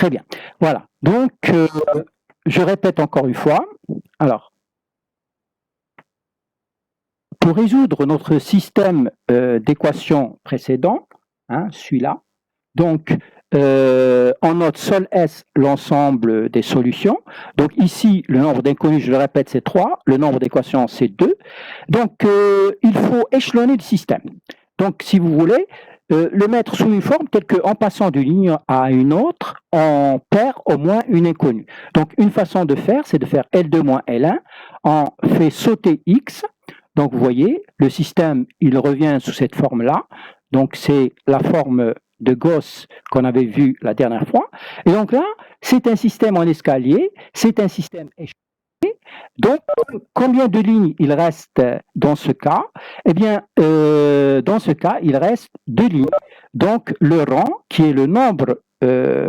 Très bien. Voilà. Donc, je répète encore une fois. Alors, pour résoudre notre système d'équations précédent, hein, celui-là, donc, on note sol S l'ensemble des solutions. Donc ici, le nombre d'inconnus, je le répète, c'est 3. Le nombre d'équations, c'est 2. Donc, il faut échelonner le système. Donc, si vous voulez, le mettre sous une forme telle qu'en passant d'une ligne à une autre, on perd au moins une inconnue. Donc, une façon de faire, c'est de faire L2 moins L1. On fait sauter X. Donc, vous voyez, le système, il revient sous cette forme-là. Donc, c'est la forme de Gauss qu'on avait vu la dernière fois. Et donc là, c'est un système en escalier, c'est un système échelonné. Donc, combien de lignes il reste dans ce cas? Eh bien, dans ce cas, il reste 2 lignes. Donc, le rang, qui est le nombre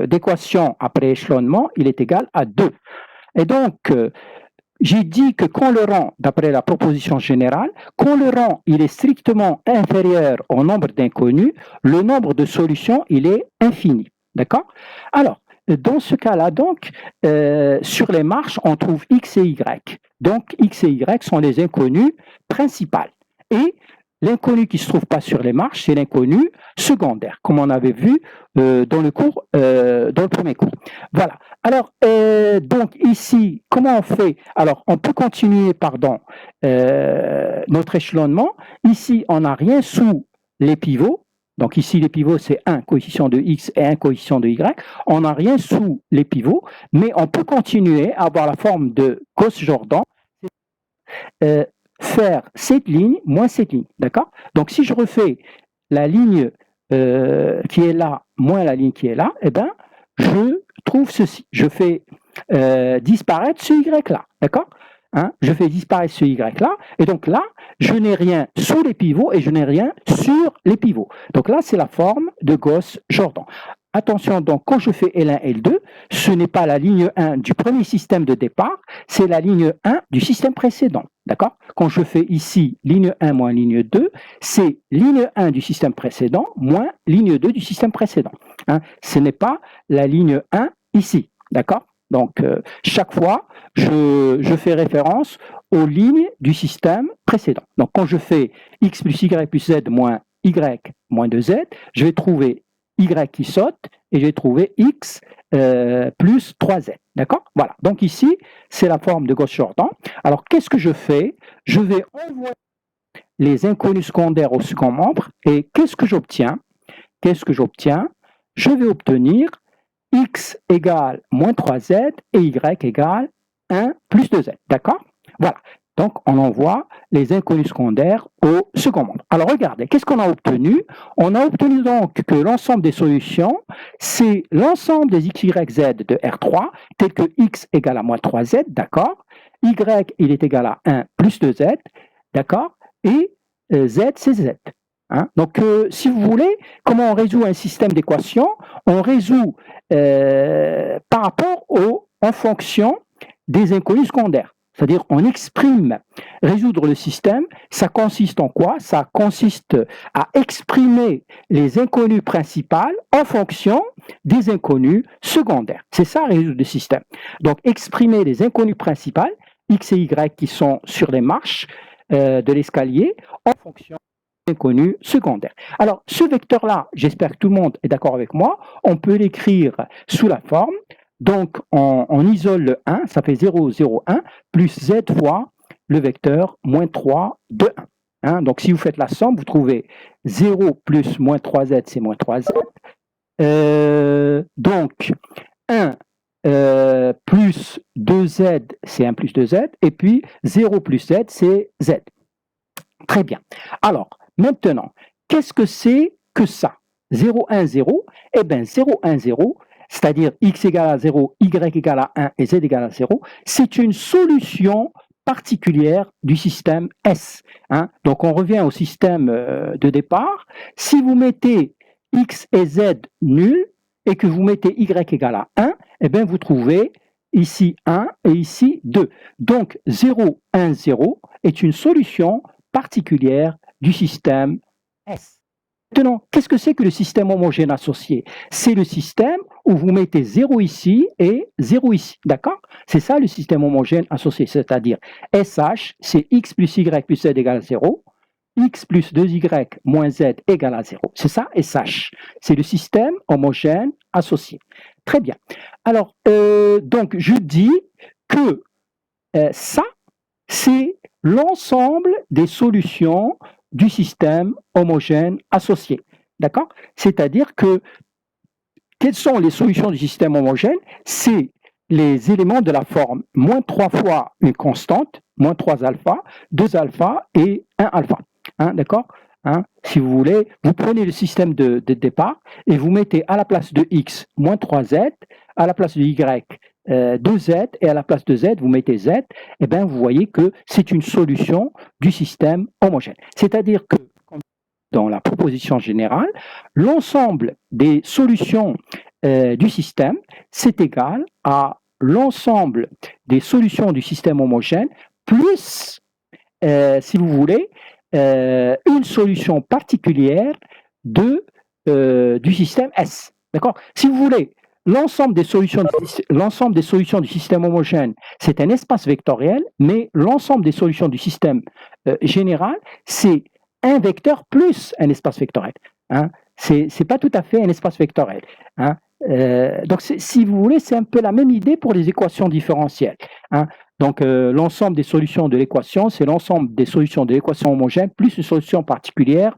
d'équations après échelonnement, il est égal à 2. Et donc, j'ai dit que quand le rang, d'après la proposition générale, quand le rang il est strictement inférieur au nombre d'inconnus, le nombre de solutions il est infini. D'accord? Alors, dans ce cas-là, donc, sur les marches, on trouve X et Y. Donc, X et Y sont les inconnus principales. Et l'inconnu qui ne se trouve pas sur les marches, c'est l'inconnu secondaire, comme on avait vu dans le premier cours. Voilà. Alors, donc ici, comment on fait? Alors, on peut continuer, notre échelonnement. Ici, on n'a rien sous les pivots. Donc ici, les pivots, c'est un coefficient de X et un coefficient de Y. On n'a rien sous les pivots, mais on peut continuer à avoir la forme de Gauss-Jordan, faire cette ligne moins cette ligne. D'accord? Donc, si je refais la ligne qui est là moins la ligne qui est là, eh bien, je trouve ceci. Je fais disparaître ce Y-là. D'accord? Hein? Je fais disparaître ce Y-là. Et donc là, je n'ai rien sous les pivots et je n'ai rien sur les pivots. Donc là, c'est la forme de Gauss-Jordan. Attention, donc, quand je fais L1, L2, ce n'est pas la ligne 1 du premier système de départ, c'est la ligne 1 du système précédent. D'accord? Quand je fais ici ligne 1 moins ligne 2, c'est ligne 1 du système précédent moins ligne 2 du système précédent. Hein? Ce n'est pas la ligne 1 ici. D'accord? Donc, chaque fois, je fais référence aux lignes du système précédent. Donc, quand je fais x plus y plus z moins y moins 2z, je vais trouver y qui saute et je vais trouver x plus 3z. D'accord? Voilà. Donc ici, c'est la forme de Gauss-Jordan. Alors, qu'est-ce que je fais? Je vais envoyer les inconnus secondaires au second membre et qu'est-ce que j'obtiens? Qu'est-ce que j'obtiens? Je vais obtenir x égale moins 3z et y égale 1 plus 2z. D'accord? Voilà. Donc, on envoie les inconnus secondaires au second membre. Alors, regardez, qu'est-ce qu'on a obtenu? On a obtenu donc que l'ensemble des solutions, c'est l'ensemble des x, y, z de R3, tel que x égale à moins 3z, d'accord? Y, il est égal à 1 plus 2z, d'accord? Et z, c'est z. Hein? Donc, si vous voulez, comment on résout un système d'équations? On résout par rapport en fonction des inconnus secondaires. C'est-à-dire, on exprime, résoudre le système, ça consiste en quoi? Ça consiste à exprimer les inconnues principales en fonction des inconnues secondaires. C'est ça, résoudre le système. Donc, exprimer les inconnues principales, x et y qui sont sur les marches de l'escalier, en fonction des inconnues secondaires. Alors, ce vecteur-là, j'espère que tout le monde est d'accord avec moi, on peut l'écrire sous la forme. Donc, on isole le 1, ça fait 0, 0, 1, plus z fois le vecteur moins 3 de 1. Hein? Donc, si vous faites la somme, vous trouvez 0 plus moins 3z, c'est moins 3z. Donc, 1 plus 2z, c'est 1 plus 2z. Et puis, 0 plus z, c'est z. Très bien. Alors, maintenant, qu'est-ce que c'est que ça? 0, 1, 0. Eh bien, 0, 1, 0, c'est-à-dire x égale à 0, y égale à 1 et z égale à 0, c'est une solution particulière du système S. Hein? Donc, on revient au système de départ. Si vous mettez x et z nuls et que vous mettez y égale à 1, eh bien, vous trouvez ici 1 et ici 2. Donc, 0, 1, 0 est une solution particulière du système S. Maintenant, qu'est-ce que c'est que le système homogène associé? C'est le système où vous mettez 0 ici et 0 ici, d'accord? C'est ça le système homogène associé, c'est-à-dire SH, c'est x plus y plus z égale 0, x plus 2y moins z égale à 0. C'est ça SH, c'est le système homogène associé. Très bien. Alors, donc, je dis que ça, c'est l'ensemble des solutions du système homogène associé. D'accord? C'est-à-dire que, quelles sont les solutions du système homogène? C'est les éléments de la forme moins 3 fois une constante, moins 3 alpha, 2 alpha et 1 alpha. Hein, d'accord? Hein, si vous voulez, vous prenez le système de départ et vous mettez à la place de x moins 3z, à la place de y 2z, et à la place de z, vous mettez z, et bien vous voyez que c'est une solution du système homogène. C'est-à-dire que, dans la proposition générale, l'ensemble des solutions du système, c'est égal à l'ensemble des solutions du système homogène plus, si vous voulez, une solution particulière du système S. D'accord? Si vous voulez, l'ensemble des solutions du système homogène, c'est un espace vectoriel, mais l'ensemble des solutions du système général, c'est un vecteur plus un espace vectoriel. Hein? C'est pas tout à fait un espace vectoriel. Hein? Donc, si vous voulez, c'est un peu la même idée pour les équations différentielles. Hein? Donc, l'ensemble des solutions de l'équation, c'est l'ensemble des solutions de l'équation homogène plus une solution particulière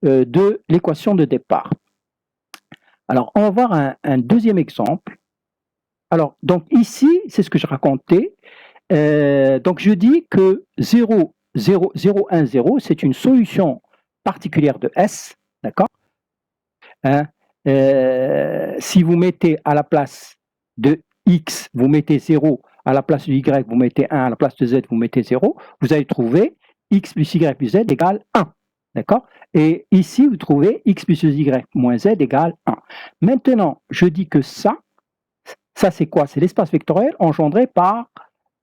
de l'équation de départ. Alors, on va voir un deuxième exemple. Alors, donc ici, c'est ce que je racontais. Donc, je dis que 0, 0, 0, 1, 0, c'est une solution particulière de S, d'accord? Hein? Si vous mettez à la place de x, vous mettez 0, à la place de y, vous mettez 1, à la place de z, vous mettez 0, vous allez trouver x plus y plus z égale 1. D'accord? Et ici, vous trouvez x plus y moins z égale 1. Maintenant, je dis que ça c'est quoi? C'est l'espace vectoriel engendré par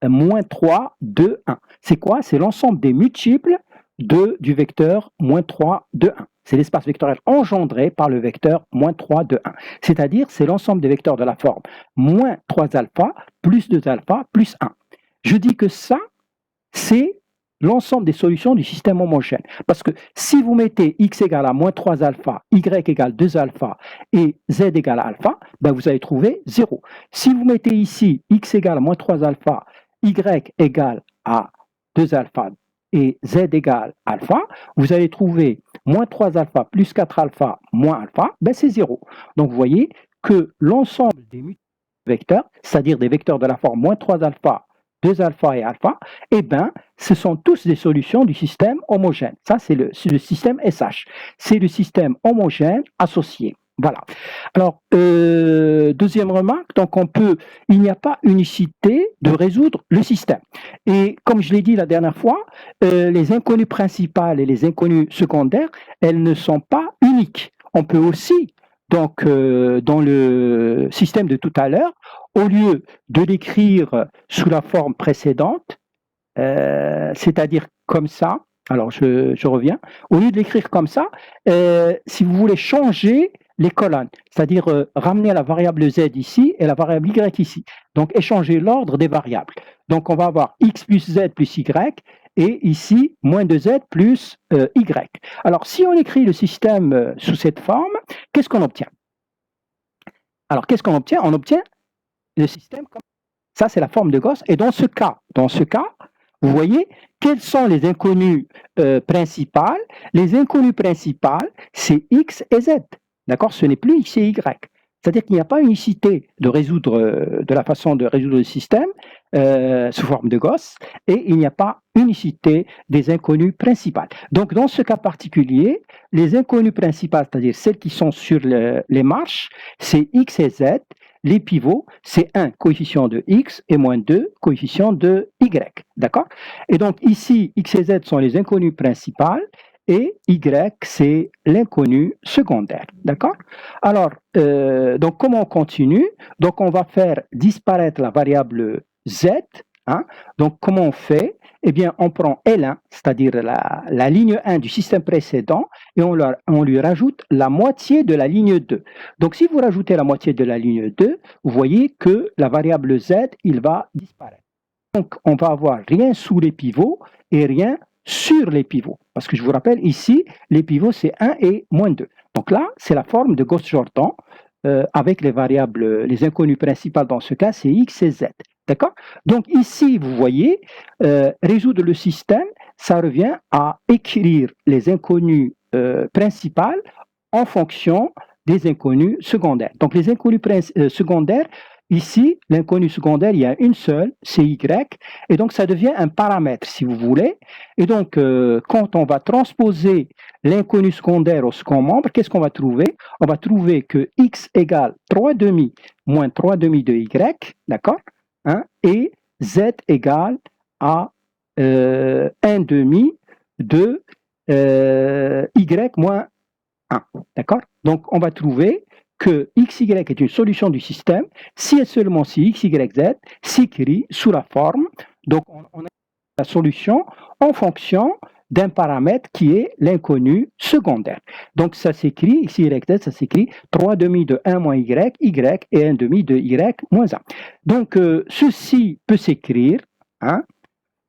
moins 3, 2, 1. C'est quoi? C'est l'ensemble des multiples du vecteur moins 3, 2, 1. C'est l'espace vectoriel engendré par le vecteur moins 3, 2, 1. C'est-à-dire, c'est l'ensemble des vecteurs de la forme moins 3 alpha, plus 2 alpha, plus 1. Je dis que ça, c'est l'ensemble des solutions du système homogène. Parce que si vous mettez x égale à moins 3 alpha, y égale 2 alpha et z égale à alpha, ben vous allez trouver 0. Si vous mettez ici x égale à moins 3 alpha, y égale à 2 alpha et z égale alpha, vous allez trouver moins 3 alpha plus 4 alpha moins alpha, ben c'est 0. Donc vous voyez que l'ensemble des vecteurs, c'est-à-dire des vecteurs de la forme moins 3 alpha, 2 alpha et alpha, eh bien, ce sont tous des solutions du système homogène. Ça, c'est le système SH. C'est le système homogène associé. Voilà. Alors, deuxième remarque, donc il n'y a pas unicité de résoudre le système. Et comme je l'ai dit la dernière fois, les inconnues principales et les inconnues secondaires, elles ne sont pas uniques. On peut aussi, donc, dans le système de tout à l'heure, au lieu de l'écrire sous la forme précédente, c'est-à-dire comme ça, alors je reviens, au lieu de l'écrire comme ça, si vous voulez changer les colonnes, c'est-à-dire ramener la variable z ici et la variable y ici, donc échanger l'ordre des variables. Donc on va avoir x plus z plus y, et ici, moins 2z plus y. Alors si on écrit le système sous cette forme, qu'est-ce qu'on obtient? Alors qu'est-ce qu'on obtient? On obtient le système comme ça, c'est la forme de Gauss. Et dans ce cas, vous voyez, quelles sont les inconnues principales? Les inconnues principales, c'est x et z. D'accord? Ce n'est plus x et y. C'est-à-dire qu'il n'y a pas unicité de la façon de résoudre le système sous forme de Gauss, et il n'y a pas unicité des inconnues principales. Donc, dans ce cas particulier, les inconnues principales, c'est-à-dire celles qui sont sur les marches, c'est x et z. Les pivots, c'est 1 coefficient de x et moins 2 coefficient de y. D'accord? Et donc ici, x et z sont les inconnues principales et y, c'est l'inconnu secondaire. D'accord? Alors, donc comment on continue? Donc on va faire disparaître la variable z Hein. Donc, comment on fait? Eh bien, on prend L1, c'est-à-dire la ligne 1 du système précédent, et on lui rajoute la moitié de la ligne 2. Donc, si vous rajoutez la moitié de la ligne 2, vous voyez que la variable Z, il va disparaître. Donc, on va avoir rien sous les pivots et rien sur les pivots. Parce que je vous rappelle, ici, les pivots, c'est 1 et moins 2. Donc là, c'est la forme de Gauss-Jordan avec les variables, les inconnues principales dans ce cas, c'est X et Z. D'accord? Donc ici, vous voyez, résoudre le système, ça revient à écrire les inconnues principales en fonction des inconnus secondaires. Donc les inconnus secondaires, ici, l'inconnu secondaire, il y a une seule, c'est Y, et donc ça devient un paramètre, si vous voulez. Et donc, quand on va transposer l'inconnu secondaire au second membre, qu'est-ce qu'on va trouver? On va trouver que X égale 3 demi moins 3 demi de Y, d'accord? Hein, et Z égale à 1 demi de Y moins 1. D'accord? Donc, on va trouver que XY est une solution du système si et seulement si XYZ s'écrit sous la forme. Donc, on a la solution en fonction d'un paramètre qui est l'inconnu secondaire. Donc, ça s'écrit, XYZ, ça s'écrit 3 demi de 1 moins Y, Y et 1 demi de Y moins 1. Donc, ceci peut s'écrire, hein,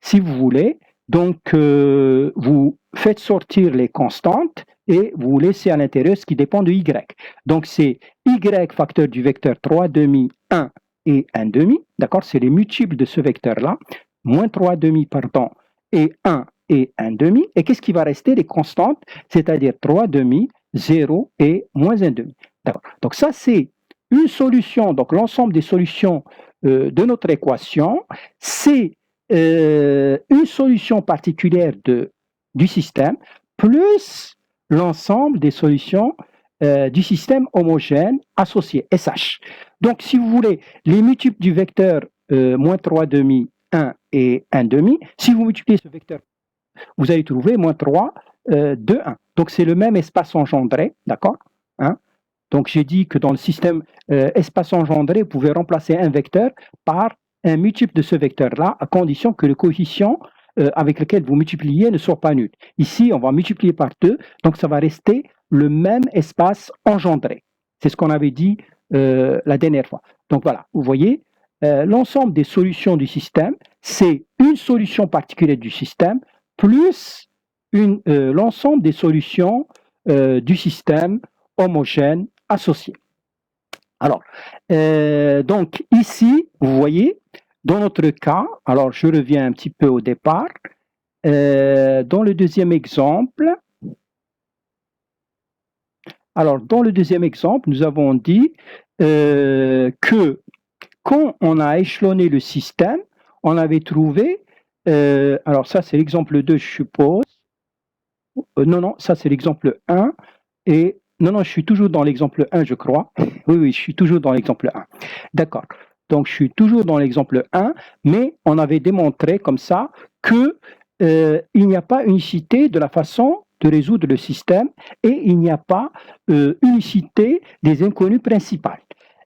si vous voulez. Donc, vous faites sortir les constantes et vous laissez à l'intérieur ce qui dépend de Y. Donc, c'est Y facteur du vecteur 3 demi, 1 et 1 demi. D'accord? C'est les multiples de ce vecteur-là. Moins 3 demi, pardon, et 1 et 1 demi. Et qu'est-ce qui va rester? Les constantes, c'est-à-dire 3 demi, 0 et moins 1 demi. D'accord? Donc, ça, c'est une solution. Donc, l'ensemble des solutions de notre équation, c'est une solution particulière du système plus l'ensemble des solutions du système homogène associé, SH. Donc, si vous voulez, les multiples du vecteur moins 3 demi, 1 et 1 demi, si vous multipliez ce vecteur, vous allez trouver moins 3, 2, 1. Donc, c'est le même espace engendré, d'accord, hein? Donc, j'ai dit que dans le système espace engendré, vous pouvez remplacer un vecteur par un multiple de ce vecteur-là, à condition que le coefficient avec lequel vous multipliez ne soit pas nul. Ici, on va multiplier par 2, donc ça va rester le même espace engendré. C'est ce qu'on avait dit la dernière fois. Donc voilà, vous voyez, l'ensemble des solutions du système, c'est une solution particulière du système, plus l'ensemble des solutions du système homogène associé. Alors, donc ici, vous voyez, dans notre cas, alors je reviens un petit peu au départ, dans le deuxième exemple, nous avons dit que quand on a échelonné le système, on avait trouvé, alors ça c'est l'exemple 2, je suppose, non, ça c'est l'exemple 1, et non, je suis toujours dans l'exemple 1, je crois. Oui, je suis toujours dans l'exemple 1. D'accord. Donc, je suis toujours dans l'exemple 1, mais on avait démontré comme ça que il n'y a pas unicité de la façon de résoudre le système et il n'y a pas unicité des inconnues principales.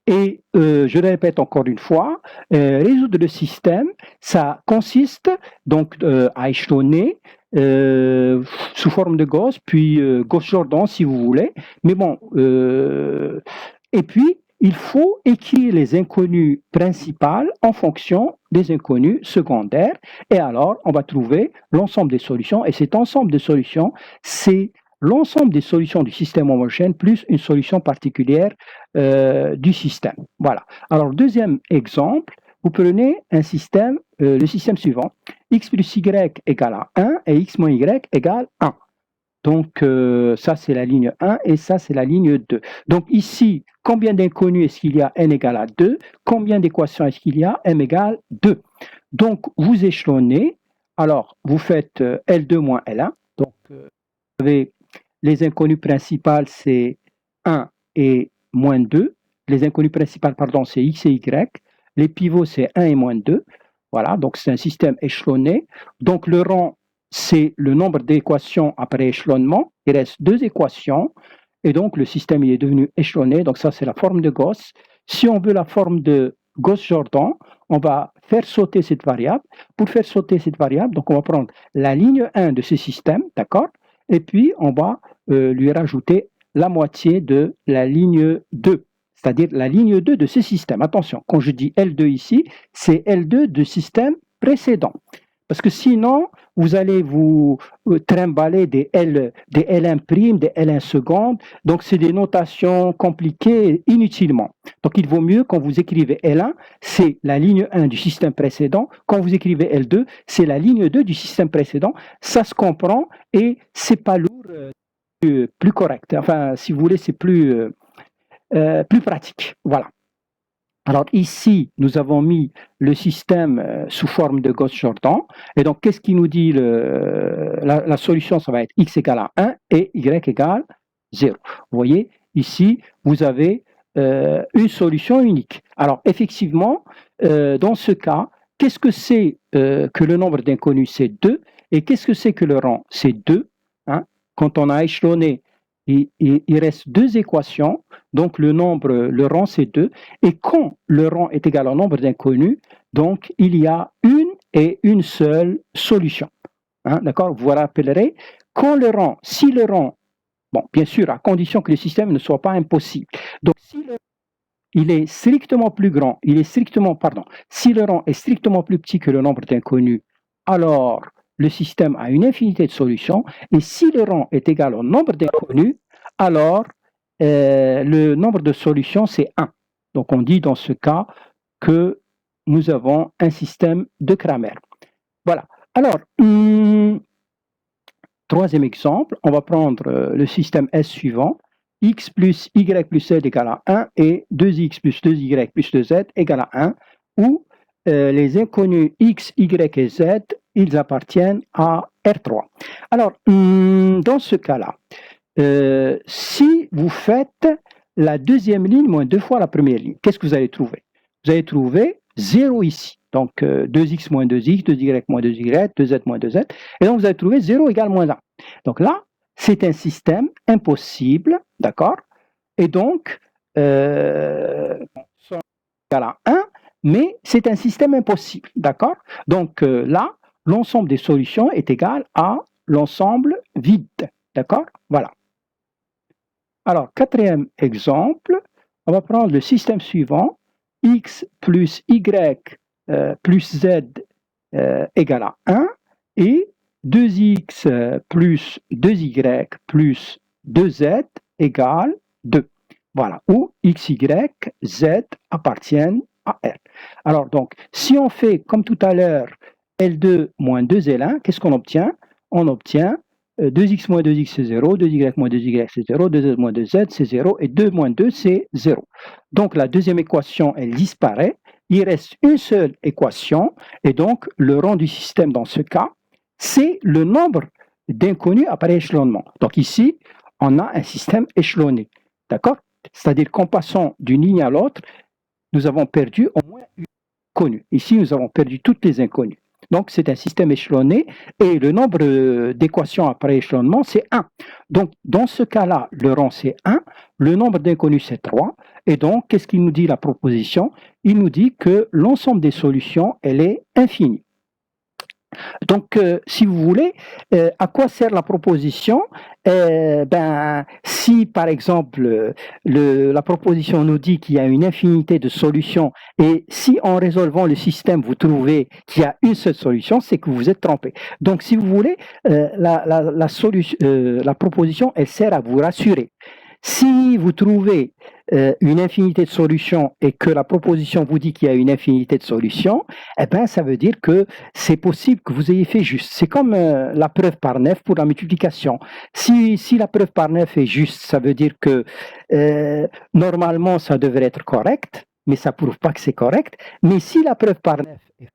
Et je le répète encore une fois, résoudre le système, ça consiste donc à échelonner sous forme de Gauss, puis Gauss-Jordan si vous voulez. Mais bon, et puis il faut écrire les inconnues principales en fonction des inconnues secondaires. Et alors, on va trouver l'ensemble des solutions. Et cet ensemble de solutions, c'est l'ensemble des solutions du système homogène plus une solution particulière du système. Voilà. Alors, deuxième exemple, vous prenez un système, le système suivant. X plus Y égale à 1 et X moins Y égale 1. Donc, ça, c'est la ligne 1 et ça, c'est la ligne 2. Donc, ici, combien d'inconnus est-ce qu'il y a? N égale à 2. Combien d'équations est-ce qu'il y a? M égale 2. Donc, vous échelonnez. Alors, vous faites L2 moins L1. Donc, vous avez les inconnues principales, c'est 1 et moins 2. Les inconnues principales, pardon, c'est X et Y. Les pivots, c'est 1 et moins 2. Voilà, donc c'est un système échelonné. Donc, le rang, c'est le nombre d'équations après échelonnement. Il reste 2 équations. Et donc, le système il est devenu échelonné. Donc, ça, c'est la forme de Gauss. Si on veut la forme de Gauss-Jordan, on va faire sauter cette variable. Pour faire sauter cette variable, donc on va prendre la ligne 1 de ce système, d'accord? Et puis on va lui rajouter la moitié de la ligne 2, c'est-à-dire la ligne 2 de ce système. Attention, quand je dis L2 ici, c'est L2 du système précédent. Parce que sinon, vous allez vous trimballer des L1', des L1 secondes. Donc, c'est des notations compliquées inutilement. Donc, il vaut mieux quand vous écrivez L1, c'est la ligne 1 du système précédent. Quand vous écrivez L2, c'est la ligne 2 du système précédent. Ça se comprend et c'est pas lourd, plus correct. Enfin, si vous voulez, c'est plus pratique. Voilà. Alors ici, nous avons mis le système sous forme de Gauss-Jordan. Et donc, qu'est-ce qui nous dit la solution? Ça va être x égale à 1 et y égale 0. Vous voyez, ici, vous avez une solution unique. Alors, effectivement, dans ce cas, qu'est-ce que c'est que le nombre d'inconnus? C'est 2. Et qu'est-ce que c'est que le rang? C'est 2. Hein? Quand on a échelonné, il reste deux équations. Donc, le rang, c'est 2. Et quand le rang est égal au nombre d'inconnus, donc, il y a une et une seule solution. Hein, d'accord? Vous vous rappellerez, si le rang, bon, bien sûr, à condition que le système ne soit pas impossible. Donc, si il est strictement plus grand, si le rang est strictement plus petit que le nombre d'inconnus, alors le système a une infinité de solutions. Et si le rang est égal au nombre d'inconnus, alors le nombre de solutions, c'est 1. Donc, on dit dans ce cas que nous avons un système de Cramer. Voilà. Alors, troisième exemple, on va prendre le système S suivant. X plus Y plus Z égale à 1 et 2X plus 2Y plus 2Z égale à 1, où les inconnus X, Y et Z, ils appartiennent à R3. Alors, dans ce cas-là, si vous faites la deuxième ligne moins 2 fois la première ligne, qu'est-ce que vous allez trouver? Vous allez trouver 0 ici. Donc, 2x moins 2x, 2y moins 2y, 2z moins 2z. Et donc, vous allez trouver 0 égale moins 1. Donc là, c'est un système impossible, d'accord? Et donc, égale à 1, mais c'est un système impossible, d'accord? Donc là, l'ensemble des solutions est égal à l'ensemble vide, d'accord? Voilà. Alors, quatrième exemple, on va prendre le système suivant, x plus y plus z égale à 1 et 2x plus 2y plus 2z égale 2. Voilà, où x, y, z appartiennent à R. Alors, donc, si on fait comme tout à l'heure L2 moins 2L1, qu'est-ce qu'on obtient? On obtient 2x moins 2x, c'est 0, 2y moins 2y, c'est 0, 2z moins 2z, c'est 0, et 2 moins 2, c'est 0. Donc, la deuxième équation, elle disparaît. Il reste une seule équation, et donc, le rang du système dans ce cas, c'est le nombre d'inconnus après échelonnement. Donc, ici, on a un système échelonné. D'accord? C'est-à-dire qu'en passant d'une ligne à l'autre, nous avons perdu au moins une inconnue. Ici, nous avons perdu toutes les inconnues. Donc, c'est un système échelonné et le nombre d'équations après échelonnement, c'est 1. Donc, dans ce cas-là, le rang, c'est 1. Le nombre d'inconnus, c'est 3. Et donc, qu'est-ce qu'il nous dit la proposition? Il nous dit que l'ensemble des solutions, elle est infinie. Donc, si vous voulez, à quoi sert la proposition? Si par exemple la proposition nous dit qu'il y a une infinité de solutions et si en résolvant le système vous trouvez qu'il y a une seule solution, c'est que vous êtes trompé. Donc, si vous voulez, la proposition, elle sert à vous rassurer. Si vous trouvez une infinité de solutions et que la proposition vous dit qu'il y a une infinité de solutions, ça veut dire que c'est possible que vous ayez fait juste. C'est comme la preuve par 9 pour la multiplication. Si la preuve par 9 est juste, ça veut dire que normalement ça devrait être correct, mais ça ne prouve pas que c'est correct. Mais si la preuve par 9 est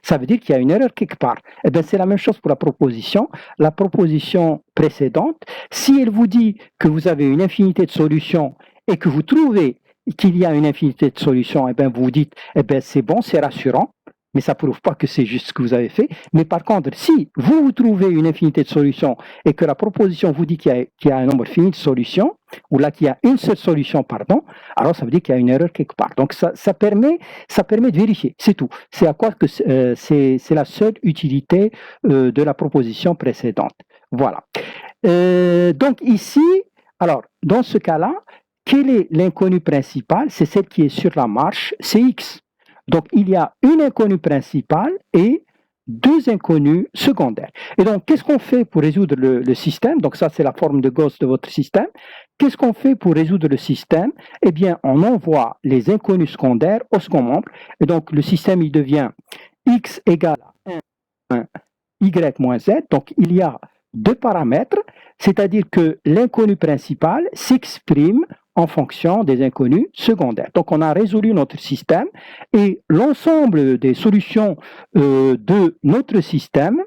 ça veut dire qu'il y a une erreur quelque part. C'est la même chose pour la proposition. La proposition précédente, si elle vous dit que vous avez une infinité de solutions et que vous trouvez qu'il y a une infinité de solutions, vous dites, c'est bon, c'est rassurant. mais ça ne prouve pas que c'est juste ce que vous avez fait. Mais par contre, si vous trouvez une infinité de solutions et que la proposition vous dit qu'il y a un nombre fini de solutions, ou là qu'il y a une seule solution, pardon, alors ça veut dire qu'il y a une erreur quelque part. Donc ça permet de vérifier, c'est tout. C'est à quoi que c'est la seule utilité de la proposition précédente. Voilà. Donc ici, alors dans ce cas-là, quel est l'inconnu principal? C'est celle qui est sur la marche, c'est x. Donc, il y a une inconnue principale et deux inconnus secondaires. Et donc, qu'est-ce qu'on fait pour résoudre le système? Donc, ça, c'est la forme de Gauss de votre système. Qu'est-ce qu'on fait pour résoudre le système? Eh bien, on envoie les inconnus secondaires au second membre. Et donc, le système, il devient x égale à 1, y moins z. Donc, il y a deux paramètres, c'est-à-dire que l'inconnu principal s'exprime en fonction des inconnus secondaires. Donc, on a résolu notre système et l'ensemble des solutions de notre système,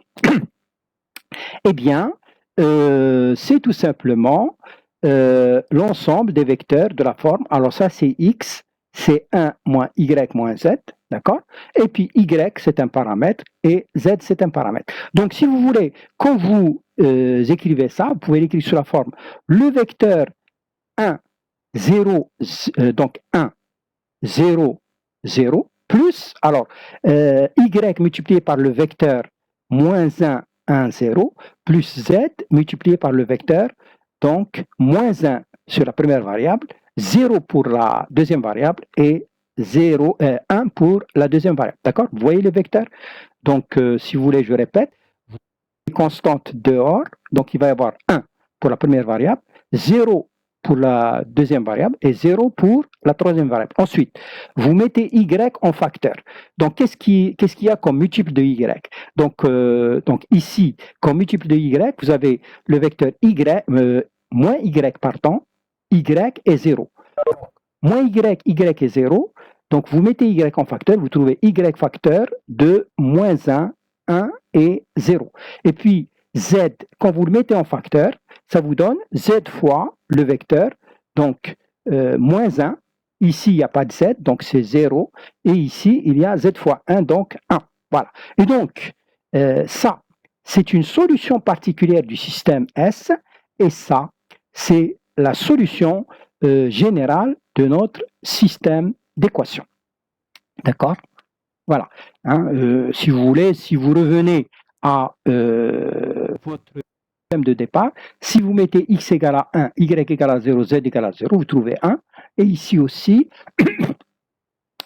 eh bien, c'est tout simplement l'ensemble des vecteurs de la forme. Alors, ça, c'est x, c'est 1 moins y moins z, d'accord? Et puis, y, c'est un paramètre et z, c'est un paramètre. Donc, si vous voulez, quand vous écrivez ça, vous pouvez l'écrire sous la forme le vecteur 1, 0, donc 1, 0, 0, plus, alors, y multiplié par le vecteur moins 1, 1, 0, plus z multiplié par le vecteur, donc, moins 1 sur la première variable, 0 pour la deuxième variable et 1 pour la deuxième variable. D'accord? Vous voyez le vecteur? Donc, si vous voulez, je répète, les constantes dehors, donc il va y avoir 1 pour la première variable, 0 pour la deuxième variable et 0 pour la troisième variable. Ensuite, vous mettez y en facteur. Donc, qu'est-ce qu'il y a comme multiple de y? Donc ici, comme multiple de y, vous avez le vecteur moins y, pardon, y est 0. Moins y est 0. Donc, vous mettez y en facteur, vous trouvez y facteur de moins 1, 1 et 0. Et puis, z, quand vous le mettez en facteur, ça vous donne z fois le vecteur, donc moins 1. Ici, il n'y a pas de z, donc c'est 0. Et ici, il y a z fois 1, donc 1. Voilà. Et donc, ça, c'est une solution particulière du système S. Et ça, c'est la solution générale de notre système d'équations. D'accord? Voilà. Hein, si vous voulez, si vous revenez à votre système de départ, si vous mettez x égale à 1, y égale à 0, z égale à 0, vous trouvez 1. Et ici aussi,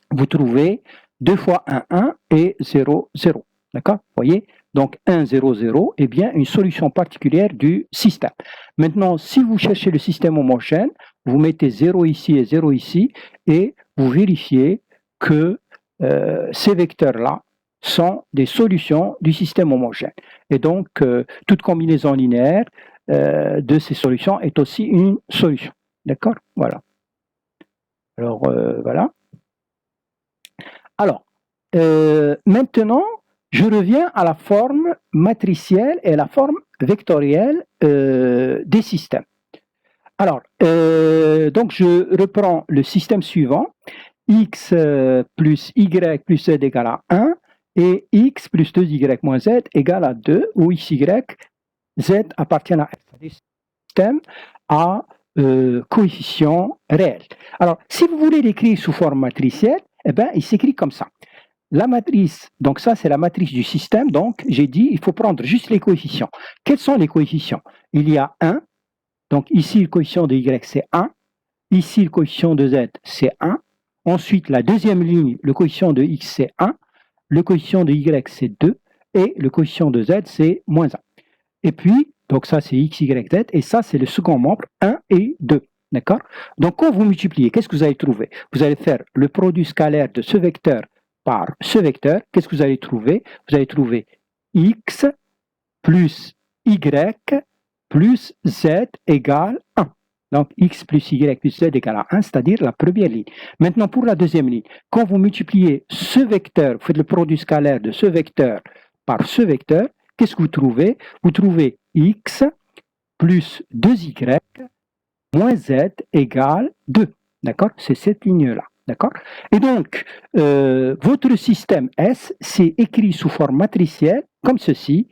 vous trouvez 2 fois 1, 1 et 0, 0. D'accord? Vous voyez? Donc 1, 0, 0 est bien une solution particulière du système. Maintenant, si vous cherchez le système homogène, vous mettez 0 ici et 0 ici et vous vérifiez que ces vecteurs-là sont des solutions du système homogène. Et donc, toute combinaison linéaire de ces solutions est aussi une solution. D'accord? Voilà. Alors, voilà. Alors, maintenant, je reviens à la forme matricielle et la forme vectorielle des systèmes. Alors, donc je reprends le système suivant. X plus y plus z égale à 1 et x plus 2y moins z égale à 2, où x, y, z appartiennent à f. C'est un système à coefficients réels. Alors, si vous voulez l'écrire sous forme matricielle, eh bien, il s'écrit comme ça. La matrice, donc ça c'est la matrice du système, donc j'ai dit il faut prendre juste les coefficients. Quels sont les coefficients? Il y a 1, donc ici le coefficient de y c'est 1, ici le coefficient de z c'est 1, ensuite la deuxième ligne, le coefficient de x c'est 1, le coefficient de y c'est 2, et le coefficient de z c'est moins 1. Et puis, donc ça c'est x, y, z, et ça c'est le second membre, 1 et 2. D'accord? Donc quand vous multipliez, qu'est-ce que vous allez trouver? Vous allez faire le produit scalaire de ce vecteur par ce vecteur. Qu'est-ce que vous allez trouver? Vous allez trouver x plus y plus z égale 1. Donc x plus y plus z égale à 1, c'est-à-dire la première ligne. Maintenant pour la deuxième ligne, quand vous multipliez ce vecteur, vous faites le produit scalaire de ce vecteur par ce vecteur, qu'est-ce que vous trouvez? Vous trouvez x plus 2y moins z égale 2. D'accord? C'est cette ligne-là. D'accord? Et donc, votre système S, c'est écrit sous forme matricielle, comme ceci,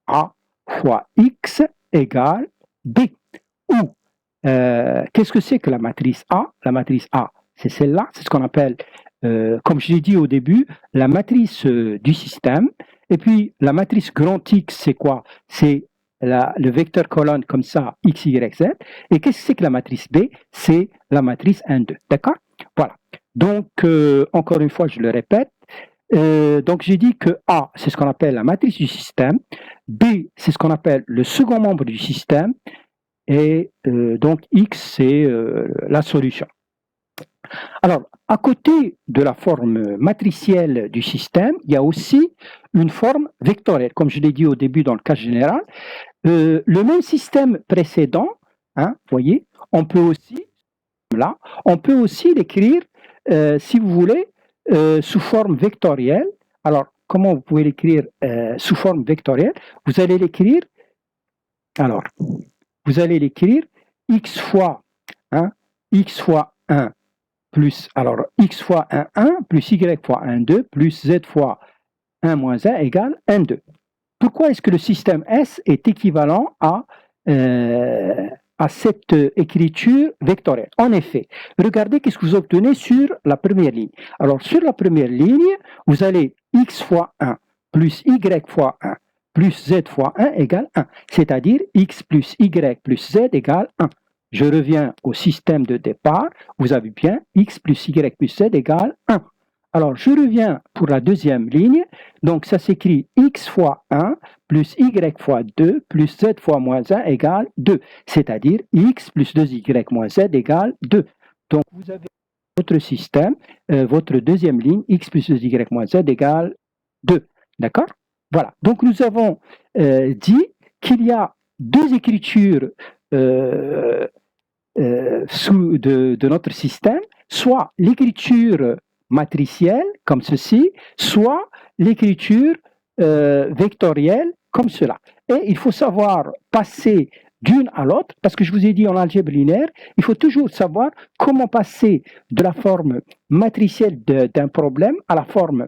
A fois X égale B. Ou, qu'est-ce que c'est que la matrice A? La matrice A, c'est celle-là, c'est ce qu'on appelle, comme je l'ai dit au début, la matrice du système. Et puis, la matrice grand X, c'est quoi? C'est le vecteur colonne comme ça, X, Y, Z. Et qu'est-ce que c'est que la matrice B? C'est la matrice 1, 2. D'accord? Voilà. Donc, encore une fois, je le répète. Donc, j'ai dit que A, c'est ce qu'on appelle la matrice du système. B, c'est ce qu'on appelle le second membre du système. Et donc, X, c'est la solution. Alors, à côté de la forme matricielle du système, il y a aussi une forme vectorielle. Comme je l'ai dit au début dans le cas général, le même système précédent, hein, voyez, on peut aussi, là, on peut aussi l'écrire, si vous voulez, sous forme vectorielle. Alors, comment vous pouvez l'écrire sous forme vectorielle? Vous allez l'écrire, alors, vous allez l'écrire x fois, hein, x fois 1 plus, alors, x fois 1, 1, plus y fois 1, 2, plus z fois 1 moins 1 égale 1, 2. Pourquoi est-ce que le système S est équivalent à cette écriture vectorielle? En effet, regardez qu'est-ce que vous obtenez sur la première ligne. Alors, sur la première ligne, vous allez x fois 1 plus y fois 1 plus z fois 1 égale 1, c'est-à-dire x plus y plus z égale 1. Je reviens au système de départ, vous avez bien x plus y plus z égale 1. Alors, je reviens pour la deuxième ligne, donc ça s'écrit x fois 1 plus y fois 2 plus z fois moins 1 égale 2, c'est-à-dire x plus 2y moins z égale 2. Donc, vous avez votre système, votre deuxième ligne, x plus 2y moins z égale 2. D'accord? Voilà. Donc, nous avons dit qu'il y a deux écritures de notre système, soit l'écriture matricielle, comme ceci, soit l'écriture vectorielle, comme cela. Et il faut savoir passer d'une à l'autre, parce que je vous ai dit en algèbre linéaire, il faut toujours savoir comment passer de la forme matricielle d'un problème à la forme,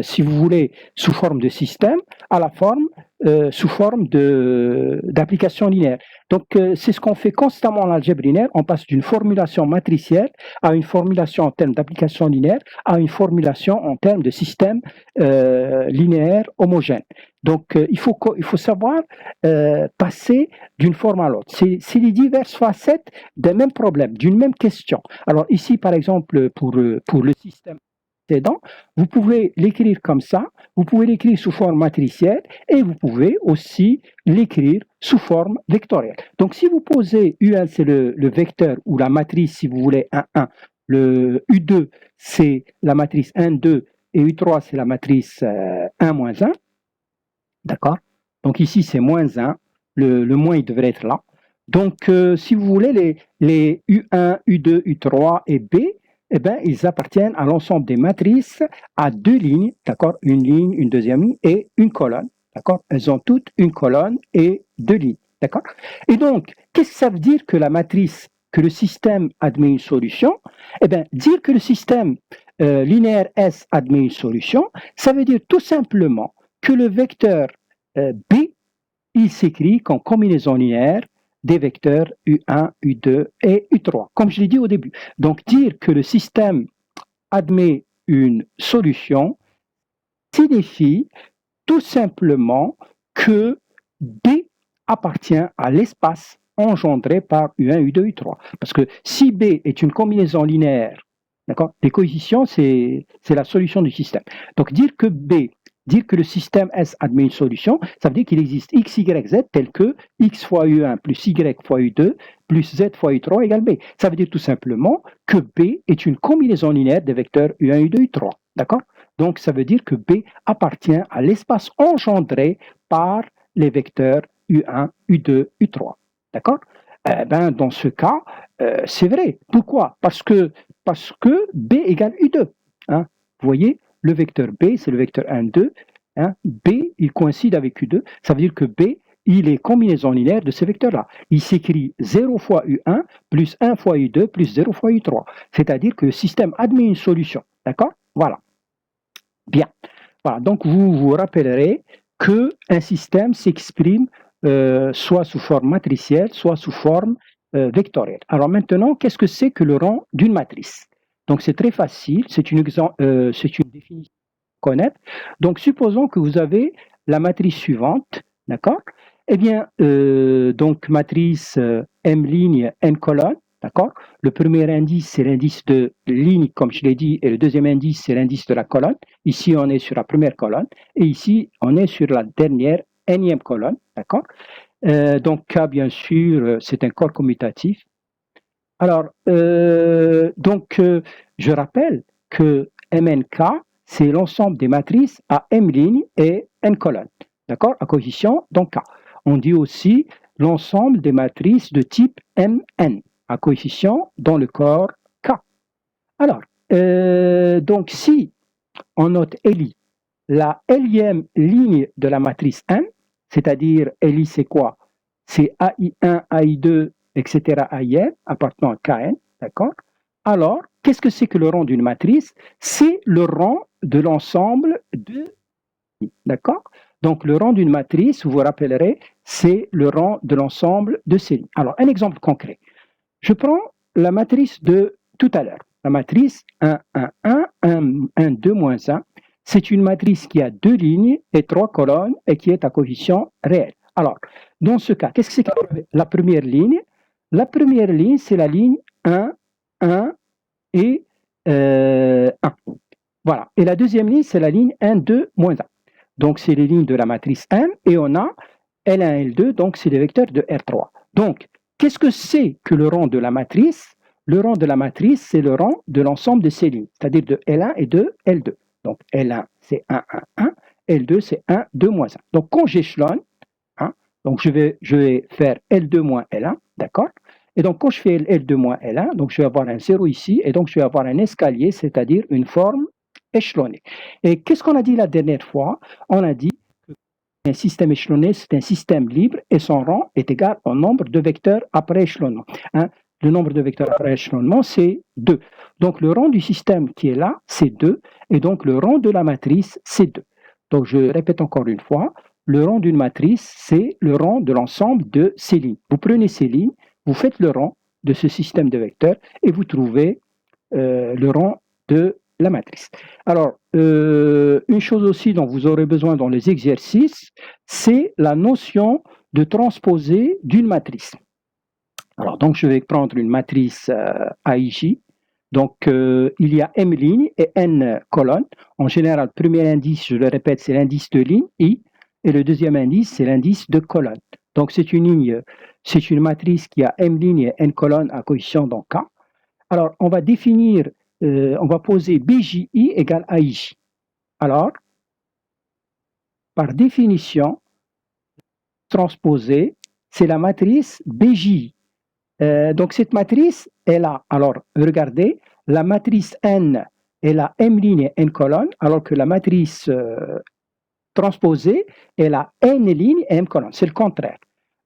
si vous voulez, sous forme de système, à la forme sous forme d'application linéaire. Donc, c'est ce qu'on fait constamment en algèbre linéaire. On passe d'une formulation matricielle à une formulation en termes d'application linéaire à une formulation en termes de système linéaire homogène. Donc, il faut savoir passer d'une forme à l'autre. C'est les diverses facettes d'un même problème, d'une même question. Alors ici, par exemple, pour le système précédent, vous pouvez l'écrire comme ça, vous pouvez l'écrire sous forme matricielle et vous pouvez aussi l'écrire sous forme vectorielle. Donc, si vous posez U1, c'est le vecteur ou la matrice, si vous voulez, 1, 1, le U2, c'est la matrice 1, 2, et U3, c'est la matrice 1, moins 1. D'accord? Donc ici, c'est moins 1. Le moins, il devrait être là. Donc, si vous voulez, les U1, U2, U3 et B, eh bien, ils appartiennent à l'ensemble des matrices à deux lignes, d'accord? Une ligne, une deuxième ligne et une colonne, d'accord? Elles ont toutes une colonne et deux lignes, d'accord? Et donc, qu'est-ce que ça veut dire que la matrice, que le système admet une solution? Eh bien, dire que le système linéaire S admet une solution, ça veut dire tout simplement que le vecteur B, il s'écrit comme combinaison linéaire des vecteurs U1, U2 et U3, comme je l'ai dit au début. Donc, dire que le système admet une solution signifie tout simplement que B appartient à l'espace engendré par U1, U2, U3. Parce que si B est une combinaison linéaire, d'accord, les coefficients, c'est la solution du système. Donc, dire que le système S admet une solution, ça veut dire qu'il existe x, y, z tel que x fois u1 plus y fois u2 plus z fois u3 égale b. Ça veut dire tout simplement que b est une combinaison linéaire des vecteurs u1, u2, u3. D'accord? Donc, ça veut dire que b appartient à l'espace engendré par les vecteurs u1, u2, u3. D'accord? Dans ce cas, c'est vrai. Pourquoi? Parce que b égale u2. Hein? Vous voyez? Le vecteur B, c'est le vecteur 1, 2. Hein. B, il coïncide avec U2. Ça veut dire que B, il est combinaison linéaire de ce vecteur-là. Il s'écrit 0 fois U1 plus 1 fois U2 plus 0 fois U3. C'est-à-dire que le système admet une solution. D'accord? Voilà. Bien. Voilà. Donc, vous vous rappellerez qu'un système s'exprime soit sous forme matricielle, soit sous forme vectorielle. Alors maintenant, qu'est-ce que c'est que le rang d'une matrice? Donc, c'est très facile. C'est une définition à connaître. Donc, supposons que vous avez la matrice suivante. D'accord? Eh bien, donc, matrice M ligne, N colonne. D'accord? Le premier indice, c'est l'indice de ligne, comme je l'ai dit, et le deuxième indice, c'est l'indice de la colonne. Ici, on est sur la première colonne, et ici, on est sur la dernière, énième colonne. D'accord? Donc, K, bien sûr, c'est un corps commutatif. Alors, je rappelle que MNK, c'est l'ensemble des matrices à M ligne et N colonnes. D'accord? À coefficient, donc K. On dit aussi l'ensemble des matrices de type MN à coefficient dans le corps K. Alors, donc si on note LI, la Lième ligne de la matrice M, c'est-à-dire LI c'est quoi? C'est AI1, AI2, etc. AIN, appartenant à KN, d'accord? Alors, qu'est-ce que c'est que le rang d'une matrice? C'est le rang de l'ensemble de... D'accord? Donc, le rang d'une matrice, vous vous rappellerez, c'est le rang de l'ensemble de ces lignes. Alors, un exemple concret. Je prends la matrice de tout à l'heure. La matrice 1, 1, 1, 1, 1, 2, moins 1. C'est une matrice qui a 2 lignes et 3 colonnes et qui est à coefficient réel. Alors, dans ce cas, qu'est-ce que c'est que la première ligne? La première ligne, c'est la ligne 1, 1 et 1. Voilà. Et la deuxième ligne, c'est la ligne 1, 2, moins 1. Donc, c'est les lignes de la matrice M et on a L1, L2, donc c'est les vecteurs de R3. Donc, qu'est-ce que c'est que le rang de la matrice? Le rang de la matrice, c'est le rang de l'ensemble de ces lignes, c'est-à-dire de L1 et de L2. Donc, L1, c'est 1, 1, 1. L2, c'est 1, 2, moins 1. Donc, quand j'échelonne, hein, donc je vais faire L2 moins L1, d'accord? Et donc, quand je fais L2 moins L1, donc je vais avoir un 0 ici, et donc je vais avoir un escalier, c'est-à-dire une forme échelonnée. Et qu'est-ce qu'on a dit la dernière fois? On a dit qu'un système échelonné, c'est un système libre et son rang est égal au nombre de vecteurs après échelonnement. Hein? Le nombre de vecteurs après échelonnement, c'est 2. Donc, le rang du système qui est là, c'est 2. Et donc, le rang de la matrice, c'est 2. Donc, je répète encore une fois, le rang d'une matrice, c'est le rang de l'ensemble de ces lignes. Vous prenez ces lignes, vous faites le rang de ce système de vecteurs et vous trouvez le rang de la matrice. Alors, une chose aussi dont vous aurez besoin dans les exercices, c'est la notion de transposé d'une matrice. Alors, donc, je vais prendre une matrice AIJ. Donc, il y a M lignes et N colonnes. En général, le premier indice, je le répète, c'est l'indice de ligne, I, et le deuxième indice, c'est l'indice de colonne. Donc, c'est une matrice qui a M lignes et N colonnes à coefficient dans K. Alors, on va définir, on va poser BJI égale AIJ. Alors, par définition, transposée, c'est la matrice BJI. Donc, cette matrice, elle a, alors, regardez, la matrice N, elle a M ligne et N colonne, alors que la matrice transposée, elle a N ligne et M colonne. C'est le contraire.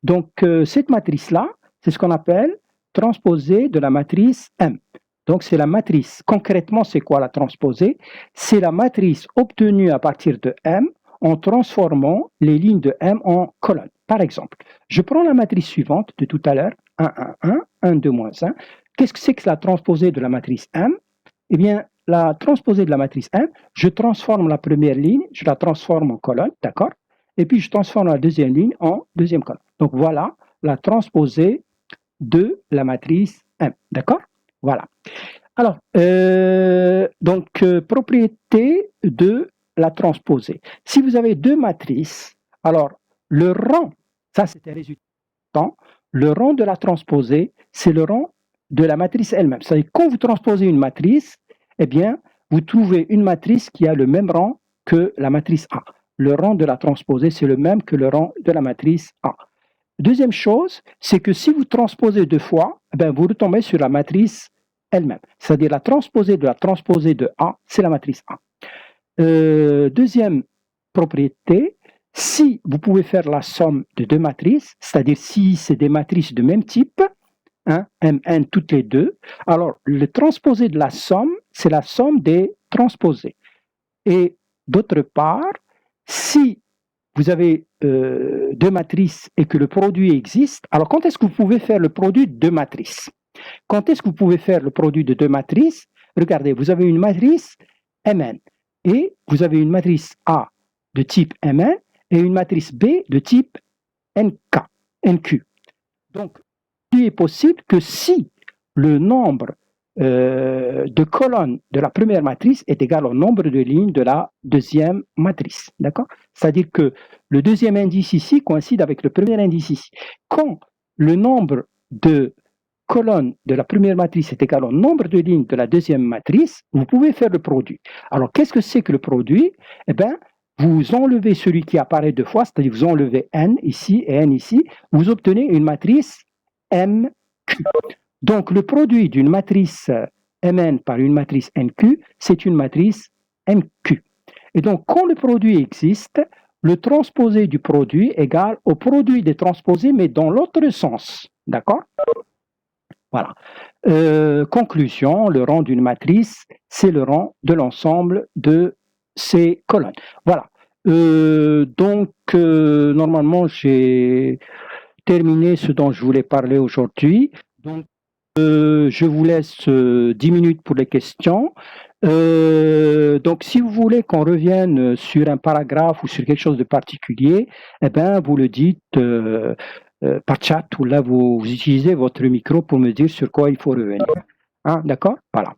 Donc, cette matrice-là, c'est ce qu'on appelle transposée de la matrice M. Donc, c'est la matrice. Concrètement, c'est quoi la transposée? C'est la matrice obtenue à partir de M en transformant les lignes de M en colonnes. Par exemple, je prends la matrice suivante de tout à l'heure, 1, 1, 1, 1, 2, moins 1. Qu'est-ce que c'est que la transposée de la matrice M? Eh bien, la transposée de la matrice M, je transforme la première ligne, je la transforme en colonne, d'accord? Et puis, je transforme la deuxième ligne en deuxième colonne. Donc, voilà la transposée de la matrice M, d'accord? Voilà. Alors, propriété de la transposée. Si vous avez deux matrices, alors le rang, ça c'est un résultat, le rang de la transposée, c'est le rang de la matrice elle-même. C'est-à-dire quand vous transposez une matrice, eh bien, vous trouvez une matrice qui a le même rang que la matrice A. Le rang de la transposée, c'est le même que le rang de la matrice A. Deuxième chose, c'est que si vous transposez deux fois, eh bien, vous retombez sur la matrice elle-même. C'est-à-dire la transposée de A, c'est la matrice A. Deuxième propriété, Si vous pouvez faire la somme de deux matrices, c'est-à-dire si c'est des matrices de même type, hein, Mn toutes les deux, alors le transposé de la somme, c'est la somme des transposés. Et d'autre part, si vous avez deux matrices et que le produit existe, alors quand est-ce que vous pouvez faire le produit de deux matrices? Quand est-ce que vous pouvez faire le produit de deux matrices? Regardez, vous avez une matrice Mn et vous avez une matrice A de type Mn et une matrice B de type NQ. Donc, il est possible que si le nombre de colonnes de la première matrice est égal au nombre de lignes de la deuxième matrice. D'accord? C'est-à-dire que le deuxième indice ici coïncide avec le premier indice ici. Quand le nombre de colonnes de la première matrice est égal au nombre de lignes de la deuxième matrice, vous pouvez faire le produit. Alors, qu'est-ce que c'est que le produit? Eh bien, vous enlevez celui qui apparaît deux fois, c'est-à-dire vous enlevez n ici et n ici, vous obtenez une matrice MQ. Donc, le produit d'une matrice Mn par une matrice NQ, c'est une matrice MQ. Et donc, quand le produit existe, le transposé du produit égale au produit des transposés, mais dans l'autre sens. D'accord? Voilà. Conclusion, le rang d'une matrice, c'est le rang de l'ensemble de ces colonnes. Voilà. Normalement, j'ai terminé ce dont je voulais parler aujourd'hui. Donc, je vous laisse 10 minutes pour les questions. Donc, si vous voulez qu'on revienne sur un paragraphe ou sur quelque chose de particulier, eh ben, vous le dites par chat ou là, vous utilisez votre micro pour me dire sur quoi il faut revenir. Hein, d'accord? Voilà.